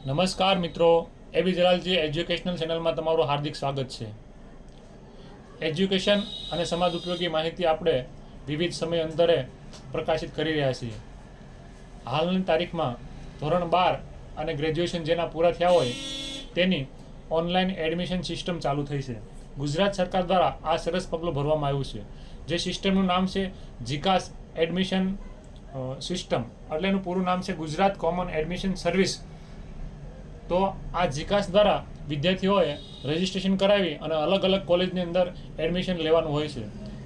નમસ્કાર મિત્રો, એબી જલાલજી એજ્યુકેશનલ ચેનલમાં તમારું હાર્દિક સ્વાગત છે. એજ્યુકેશન અને સમાજ ઉપયોગી માહિતી આપણે વિવિધ સમય અંતરે પ્રકાશિત કરી રહ્યા છીએ. હાલની તારીખમાં ધોરણ 12 અને ગ્રેજ્યુએશન જેના પૂરા થયા હોય તેની ઓનલાઈન એડમિશન સિસ્ટમ ચાલુ થઈ છે. ગુજરાત સરકાર દ્વારા આ સરસ પગલું ભરવામાં આવ્યું છે. જે સિસ્ટમનું નામ છે જીકાસ એડમિશન સિસ્ટમ, એટલે એનું પૂરું નામ છે ગુજરાત કોમન એડમિશન સર્વિસ. તો આ જીકાસ દ્વારા વિદ્યાર્થીઓએ રજિસ્ટ્રેશન કરાવી અને અલગ અલગ કોલેજની અંદર એડમિશન લેવાનું હોય છે.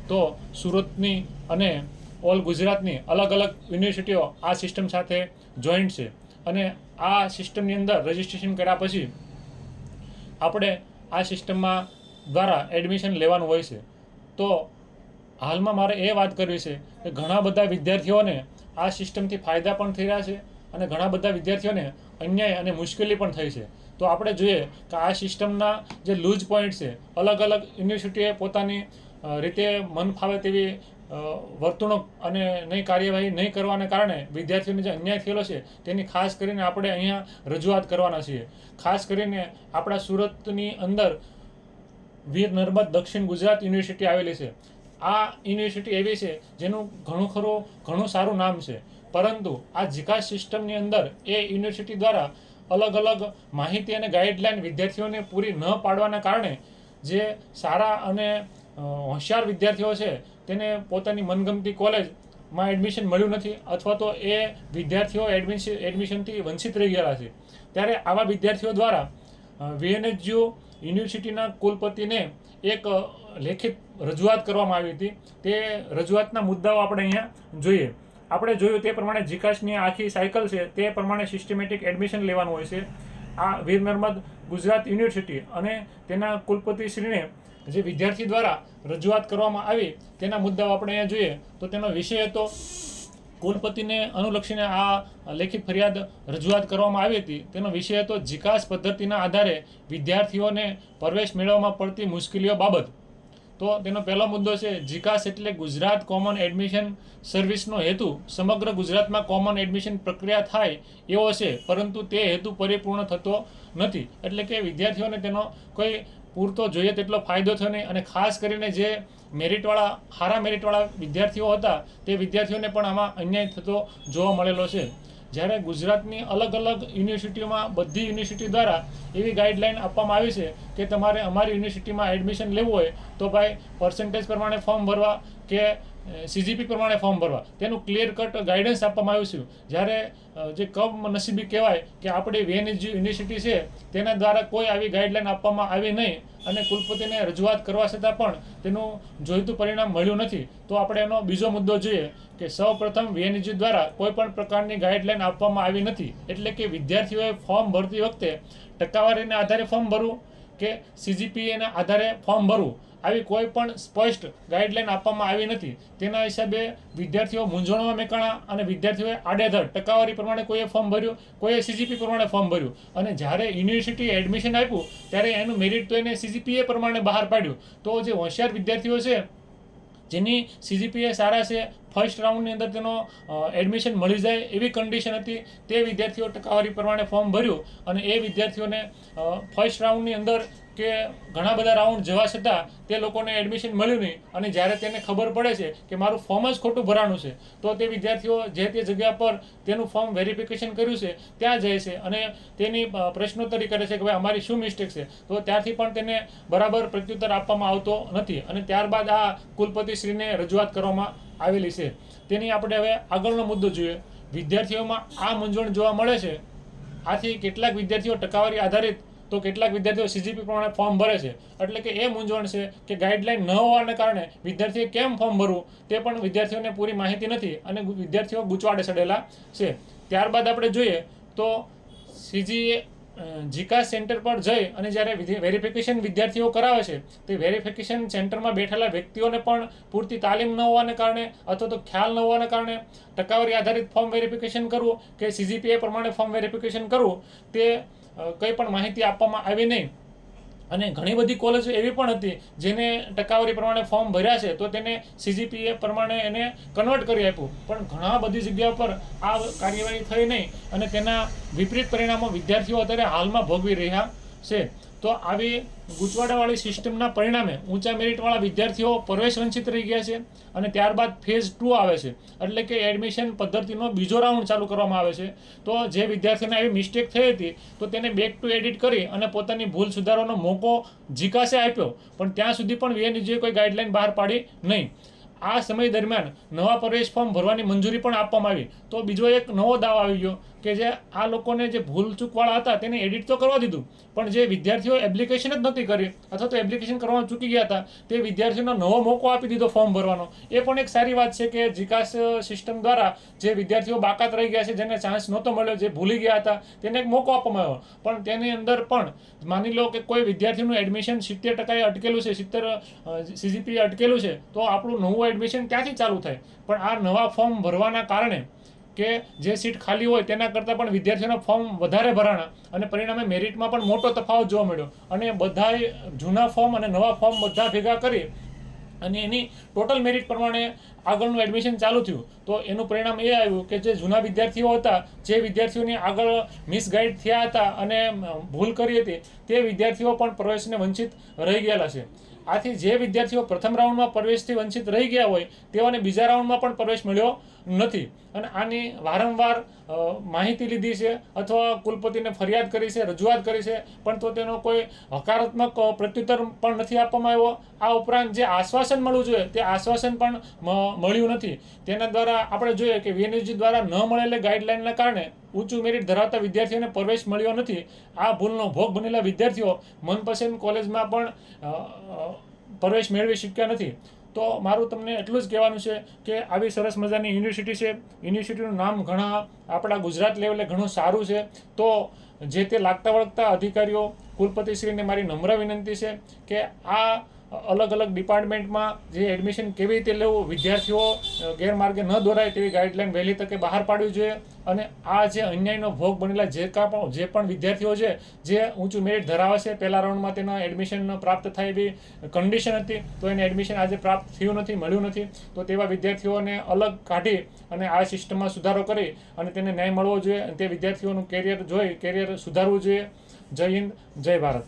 તો સુરતની અને ઓલ ગુજરાતની અલગ અલગ યુનિવર્સિટીઓ આ સિસ્ટમ સાથે જોઈન્ટ છે અને આ સિસ્ટમની અંદર રજિસ્ટ્રેશન કર્યા પછી આપણે આ સિસ્ટમમાં દ્વારા એડમિશન લેવાનું હોય છે. તો હાલમાં મારે એ વાત કરવી છે કે ઘણા બધા વિદ્યાર્થીઓને આ સિસ્ટમથી ફાયદા પણ થઈ રહ્યા છે અને ઘણા બધા વિદ્યાર્થીઓને અન્યાય અને મુશ્કેલી પણ થઈ છે. તો આપણે જોઈએ કે આ સિસ્ટમના જે લૂઝ પોઈન્ટ છે, અલગ અલગ યુનિવર્સિટીએ પોતાની રીતે મન ફાવે તેવી વર્તણૂક અને નહીં કાર્યવાહી નહીં કરવાને કારણે વિદ્યાર્થીઓને જે અન્યાય થયેલો છે તેની ખાસ કરીને આપણે અહીંયા રજૂઆત કરવાના છીએ. ખાસ કરીને આપણા સુરતની અંદર વીર નર્મદ દક્ષિણ ગુજરાત યુનિવર્સિટી આવેલી છે. આ યુનિવર્સિટી એવી છે જેનું ઘણું સારું નામ છે, પરંતુ આ જીકાસ સિસ્ટમની અંદર એ યુનિવર્સિટી દ્વારા અલગ અલગ માહિતી અને ગાઈડલાઈન વિદ્યાર્થીઓને પૂરી ન પાડવાના કારણે જે સારા અને હોશિયાર વિદ્યાર્થીઓ છે તેને પોતાની મનગમતી કોલેજમાં એડમિશન મળ્યું નથી, અથવા તો એ વિદ્યાર્થીઓ એડમિશનથી વંચિત રહી ગયેલા છે. ત્યારે આવા વિદ્યાર્થીઓ દ્વારા VNHU યુનિવર્સિટીના કુલપતિને એક લેખિત રજૂઆત કરવામાં આવી હતી. તે રજૂઆતના મુદ્દાઓ આપણે અહીંયા જોઈએ. આપણે જોયું તે પ્રમાણે જીકાસની આખી સાયકલ છે તે પ્રમાણે સિસ્ટમેટિક એડમિશન લેવાનું હોય છે. આ વીર નર્મદ ગુજરાત યુનિવર્સિટી અને તેના કુલપતિશ્રીને જે વિદ્યાર્થી દ્વારા રજૂઆત કરવામાં આવી તેના મુદ્દાઓ આપણે અહીંયા જોઈએ. તો તેનો વિષય હતો, કુલપતિને અનુલક્ષીને આ લેખિત ફરિયાદ રજૂઆત કરવામાં આવી હતી. તેનો વિષય હતો જીકાસ પદ્ધતિના આધારે વિદ્યાર્થીઓને પ્રવેશ મેળવવામાં પડતી મુશ્કેલીઓ બાબત. તો તેનો પહેલો મુદ્દો છે, જીકાસ એટલે ગુજરાત કોમન એડમિશન સર્વિસનો હેતુ સમગ્ર ગુજરાતમાં કોમન એડમિશન પ્રક્રિયા થાય એવો છે, પરંતુ તે હેતુ પરિપૂર્ણ થતો નથી. એટલે કે વિદ્યાર્થીઓને તેનો કોઈ પૂરતો જોઈએ તેટલો ફાયદો થયો નહીં અને ખાસ કરીને જે સારા મેરિટવાળા વિદ્યાર્થીઓ હતા તે વિદ્યાર્થીઓને પણ આમાં અન્યાય થતો જોવા મળેલો છે. જ્યારે ગુજરાતની અલગ અલગ યુનિવર્સિટીઓમાં બધી યુનિવર્સિટી દ્વારા એવી ગાઈડલાઈન આપવામાં આવી છે કે તમારે અમારી યુનિવર્સિટીમાં એડમિશન લેવું હોય તો ભાઈ પર્સન્ટેજ પ્રમાણે ફોર્મ ભરવા કે CGP પ્રમાણે ફોર્મ ભરવા, તેનું ક્લિયર કટ ગાઈડન્સ આપવામાં આવ્યું છે. જ્યારે જે કમનસીબી કહેવાય કે આપણી VNHU યુનિવર્સિટી છે તેના દ્વારા કોઈ આવી ગાઈડલાઈન આપવામાં આવી નહીં અને કુલપતિને રજૂઆત કરવા છતાં પણ તેનું જોઈતું પરિણામ મળ્યું નથી. તો આપણે એનો બીજો મુદ્દો જોઈએ કે સૌપ્રથમ VNHU દ્વારા કોઈ પણ પ્રકારની ગાઈડલાઈન આપવામાં આવી નથી. એટલે કે વિદ્યાર્થીઓએ ફોર્મ ભરતી વખતે ટકાવારીના આધારે ફોર્મ ભરવું કે CGPAના આધારે ફોર્મ ભરવું, આવી કોઈ પણ સ્પષ્ટ ગાઈડલાઈન આપવામાં આવી નથી. તેના હિસાબે વિદ્યાર્થીઓ મૂંઝવણમાં મેકાણા અને વિદ્યાર્થીઓએ આડેધડ ટકાવારી પ્રમાણે કોઈએ ફોર્મ ભર્યું, કોઈએ CGP પ્રમાણે ફોર્મ ભર્યું અને જ્યારે યુનિવર્સિટીએ એડમિશન આપ્યું ત્યારે એનું મેરિટ તો એને CGPA પ્રમાણે બહાર પાડ્યું. તો જે હોશિયાર વિદ્યાર્થીઓ છે જેની CGPA સારા છે, ફર્સ્ટ રાઉન્ડની અંદર તેનો એડમિશન મળી જાય એવી કન્ડિશન હતી, તે વિદ્યાર્થીઓ ટકાવારી પ્રમાણે ફોર્મ ભર્યું અને એ વિદ્યાર્થીઓને ફર્સ્ટ રાઉન્ડની અંદર કે ઘણા બધા રાઉન્ડ જવા છતાં તે લોકોને એડમિશન મળ્યું નહીં. અને જ્યારે તેને ખબર પડે છે કે મારું ફોર્મ જ ખોટું ભરાણું છે તો તે વિદ્યાર્થીઓ જે તે જગ્યા પર તેનું ફોર્મ વેરિફિકેશન કર્યું છે ત્યાં જાય છે અને તેની પ્રશ્નોત્તરી કરે છે કે ભાઈ અમારી શું મિસ્ટેક છે. તો ત્યારથી પણ તેને બરાબર પ્રત્યુત્તર આપવામાં આવતો નથી અને ત્યારબાદ આ કુલપતિશ્રીને રજૂઆત કરવામાં આવેલી છે. તેની આપણે હવે આગળનો મુદ્દો જોઈએ. વિદ્યાર્થીઓમાં આ મૂંઝવણ જોવા મળે છે. આથી કેટલાક વિદ્યાર્થીઓ ટકાવારી આધારિત તો કેટલાક વિદ્યાર્થીઓ CGP પ્રમાણે ફોર્મ ભરે છે. એટલે કે એ મૂંઝવણ છે કે ગાઈડલાઈન ન હોવાને કારણે વિદ્યાર્થીએ કેમ ફોર્મ ભરવું તે પણ વિદ્યાર્થીઓને પૂરી માહિતી નથી અને વિદ્યાર્થીઓ ગૂંચવાડે ચડેલા છે. ત્યારબાદ આપણે જોઈએ તો જીકાસ સેન્ટર પર જઈ અને જ્યારે વેરિફિકેશન વિદ્યાર્થીઓ કરાવે છે તે વેરિફિકેશન સેન્ટરમાં બેઠેલા વ્યક્તિઓને પણ પૂરતી તાલીમ ન હોવાને કારણે અથવા તો ખ્યાલ ન હોવાને કારણે ટકાવારી આધારિત ફોર્મ વેરિફિકેશન કરવું કે CGPA પ્રમાણે ફોર્મ વેરિફિકેશન કરવું તે કંઈ પણ માહિતી આપવામાં આવી નહીં અને ઘણી બધી કોલેજો એવી પણ હતી જેને ટકાવારી પ્રમાણે ફોર્મ ભર્યા છે તો તેને CGPA પ્રમાણે એને કન્વર્ટ કરી આપ્યું, પણ ઘણા બધી જગ્યા પર આ કાર્યવાહી થઈ નહીં અને તેના વિપરીત પરિણામો વિદ્યાર્થીઓ અત્યારે હાલમાં ભોગવી રહ્યા છે. તો આવી ગૂંચવાડાવાળી સિસ્ટમના પરિણામે ઊંચા મેરિટવાળા વિદ્યાર્થીઓ પ્રવેશ વંચિત રહી ગયા છે અને ત્યારબાદ ફેઝ 2 આવે છે, એટલે કે એડમિશન પદ્ધતિનો બીજો રાઉન્ડ ચાલુ કરવામાં આવે છે. તો જે વિદ્યાર્થીને આવી મિસ્ટેક થઈ હતી તો તેને બેક ટુ એડિટ કરી અને પોતાની ભૂલ સુધારવાનો મોકો જીકાસે આપ્યો, પણ ત્યાં સુધી પણ VNUG કોઈ ગાઈડલાઈન બહાર પાડી નહીં. આ સમય દરમિયાન નવા પ્રવેશ ફોર્મ ભરવાની મંજૂરી પણ આપવામાં આવી. તો બીજો એક નવો દાવ આવી ગયો કે જે આ લોકોને જે ભૂલચૂકવાળા હતા તેને એડિટ તો કરવા દીધું, પણ જે વિદ્યાર્થીઓ એપ્લિકેશન જ નહોતી કરી અથવા તો એપ્લિકેશન કરવાનું ચૂકી ગયા હતા તે વિદ્યાર્થીઓનો નવો મોકો આપી દીધો ફોર્મ ભરવાનો. એ પણ એક સારી વાત છે કે જીકાસ સિસ્ટમ દ્વારા જે વિદ્યાર્થીઓ બાકાત રહી ગયા છે, જેને ચાન્સ નહોતો મળ્યો, જે ભૂલી ગયા હતા, તેને એક મોકો આપવામાં આવ્યો. પણ તેની અંદર પણ માની લો કે કોઈ વિદ્યાર્થીનું એડમિશન 70% અટકેલું છે, 70 CGPA અટકેલું છે, તો આપણું નવું એડમિશન ક્યાંથી ચાલુ થાય? પણ આ નવા ફોર્મ ભરવાના કારણે કે જે સીટ ખાલી હોય તેના કરતાં પણ વિદ્યાર્થીઓના ફોર્મ વધારે ભરાણા અને પરિણામે મેરિટમાં પણ મોટો તફાવત જોવા મળ્યો. અને બધાએ જૂના ફોર્મ અને નવા ફોર્મ બધા ભેગા કરી અને એની ટોટલ મેરિટ પ્રમાણે આગળનું એડમિશન ચાલુ થયું. તો એનું પરિણામ એ આવ્યું કે જે જૂના વિદ્યાર્થીઓ હતા, જે વિદ્યાર્થીઓની આગળ મિસગાઈડ થયા હતા અને ભૂલ કરી હતી, તે વિદ્યાર્થીઓ પણ પ્રવેશને વંચિત રહી ગયેલા છે. આથી જે વિદ્યાર્થીઓ પ્રથમ રાઉન્ડમાં પ્રવેશથી વંચિત રહી ગયા હોય તેઓને બીજા રાઉન્ડમાં પણ પ્રવેશ મળ્યો નથી. અને આની વારંવાર માહિતી લીધી છે અથવા કુલપતિને ફરિયાદ કરી છે, રજૂઆત કરી છે, પણ તો તેનો કોઈ હકારાત્મક પ્રત્યુત્તર પણ નથી આપવામાં આવ્યો. આ ઉપરાંત જે આશ્વાસન મળવું જોઈએ તે આશ્વાસન પણ મળ્યું નથી. તેના દ્વારા આપણે જોઈએ કે VNUG દ્વારા ન મળેલી ગાઈડલાઇનના કારણે ઊંચું મેરિટ ધરાવતા વિદ્યાર્થીઓને પ્રવેશ મળ્યો નથી. આ ભૂલનો ભોગ બનેલા વિદ્યાર્થીઓ મનપસંદ કોલેજમાં પણ પ્રવેશ મેળવી શક્યા નથી. તો મારું તમને એટલું જ કહેવાનું છે કે આવી સરસ મજાની યુનિવર્સિટી છે, યુનિવર્સિટીનું નામ ઘણા આપણા ગુજરાત લેવલે ઘણું સારું છે. તો જે તે લાગતા વળગતા અધિકારીઓ, કુલપતિશ્રીને મારી નમ્ર વિનંતી છે કે આ અલગ અલગ ડિપાર્ટમેન્ટમાં જે એડમિશન કેવી રીતે લેવું, વિદ્યાર્થીઓ ગેરમાર્ગે ન દોરાય તેવી ગાઈડલાઈન વહેલી તકે બહાર પાડવી જોઈએ. અને આ જે અન્યાયનો ભોગ બનેલા જે પણ વિદ્યાર્થીઓ છે, જે ઊંચું મેરિટ ધરાવે છે, પહેલા રાઉન્ડમાં તેના એડમિશન પ્રાપ્ત થાય એવી કન્ડિશન હતી, તો એને એડમિશન આજે પ્રાપ્ત થયું નથી, મળ્યું નથી, તો તેવા વિદ્યાર્થીઓને અલગ કાઢી અને આ સિસ્ટમમાં સુધારો કરી અને તેને ન્યાય મળવો જોઈએ. તે વિદ્યાર્થીઓનું કેરિયર જોઈ કેરિયર સુધારવું જોઈએ. જય હિન્દ, જય ભારત.